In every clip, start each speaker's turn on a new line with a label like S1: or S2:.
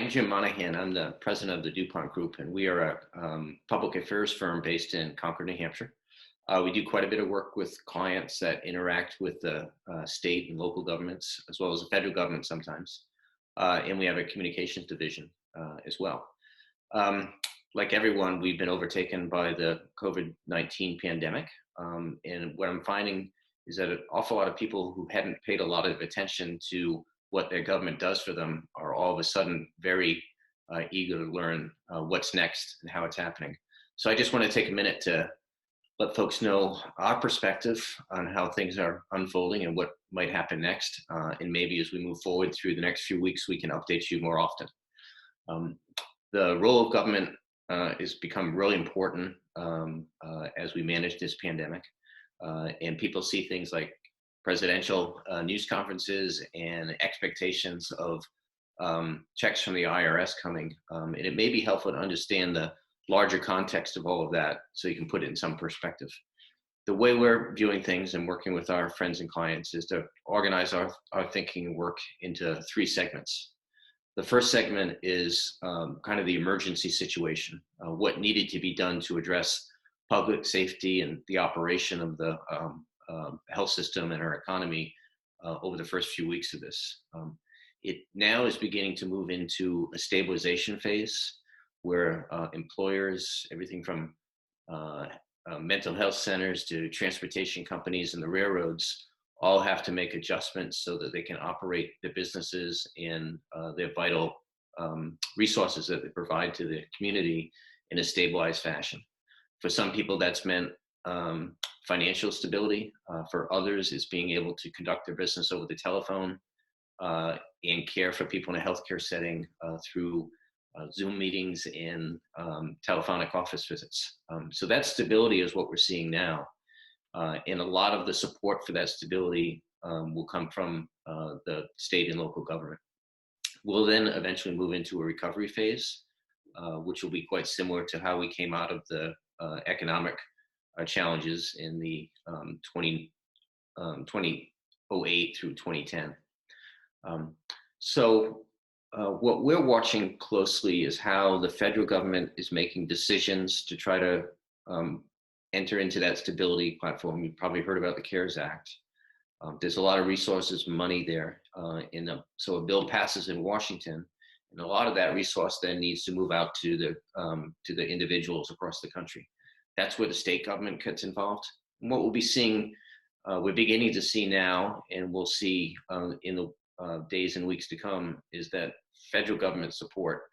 S1: I'm Jim Monahan. I'm the president of the Dupont Group, and we are a public affairs firm based in Concord, New Hampshire. We do quite a bit of work with clients that interact with the state and local governments, as well as the federal government sometimes. And we have a communications division as well. Like everyone, we've been overtaken by the COVID-19 pandemic. And what I'm finding is that an awful lot of people who hadn't paid a lot of attention to what their government does for them are all of a sudden very eager to learn what's next and how it's happening. So I just want to take a minute to let folks know our perspective on how things are unfolding and what might happen next. And maybe as we move forward through the next few weeks, we can update you more often. The role of government has become really important as we manage this pandemic. And people see things like presidential news conferences and expectations of checks from the IRS coming. And it may be helpful to understand the larger context of all of that so you can put it in some perspective. The way we're viewing things and working with our friends and clients is to organize our thinking and work into three segments. The first segment is kind of the emergency situation, what needed to be done to address public safety and the operation of the health system and our economy over the first few weeks of this. It now is beginning to move into a stabilization phase where employers, everything from mental health centers to transportation companies and the railroads, all have to make adjustments so that they can operate their businesses and their vital resources that they provide to the community in a stabilized fashion. For some people, that's meant financial stability. For others, it's being able to conduct their business over the telephone and care for people in a healthcare setting through Zoom meetings and telephonic office visits. So that stability is what we're seeing now. And a lot of the support for that stability will come from the state and local government. We'll then eventually move into a recovery phase, which will be quite similar to how we came out of the economic challenges in the 2008 through 2010. What we're watching closely is how the federal government is making decisions to try to enter into that stability platform. You've probably heard about the CARES Act. There's a lot of resources, money there. So a bill passes in Washington, and a lot of that resource then needs to move out to the individuals across the country. That's where the state government gets involved. And what we'll be seeing, we're beginning to see now, and we'll see in the days and weeks to come, is that federal government support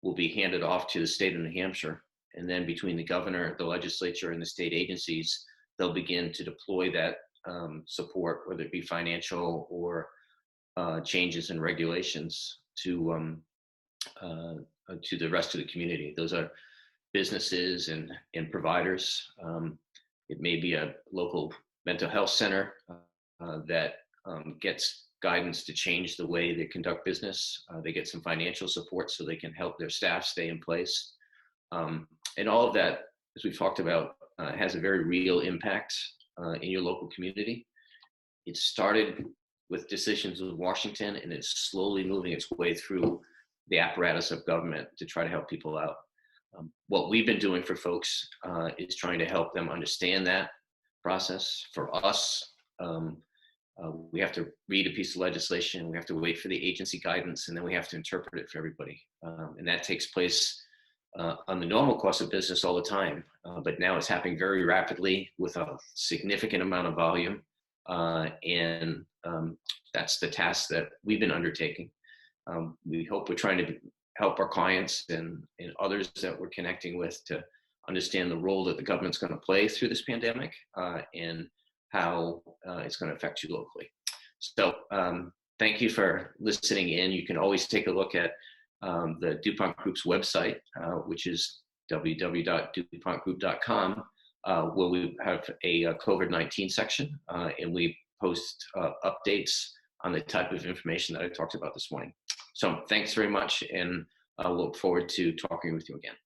S1: will be handed off to the state of New Hampshire. And then between the governor, the legislature, and the state agencies, they'll begin to deploy that support, whether it be financial or changes in regulations to the rest of the community. Those are businesses and providers. It may be a local mental health center that gets guidance to change the way they conduct business. They get some financial support so they can help their staff stay in place. And all of that, as we've talked about, has a very real impact in your local community. It started with decisions in Washington, and it's slowly moving its way through the apparatus of government to try to help people out. What we've been doing for folks is trying to help them understand that process. For us, we have to read a piece of legislation, we have to wait for the agency guidance, and then we have to interpret it for everybody. And that takes place on the normal course of business all the time. But now it's happening very rapidly with a significant amount of volume. And that's the task that we've been undertaking. We hope we're trying to help our clients and others that we're connecting with to understand the role that the government's going to play through this pandemic and how it's going to affect you locally. So thank you for listening in. You can always take a look at the Dupont Group's website, which is www.dupontgroup.com, where we have a COVID-19 section, and we post updates on the type of information that I talked about this morning. So thanks very much, and I look forward to talking with you again.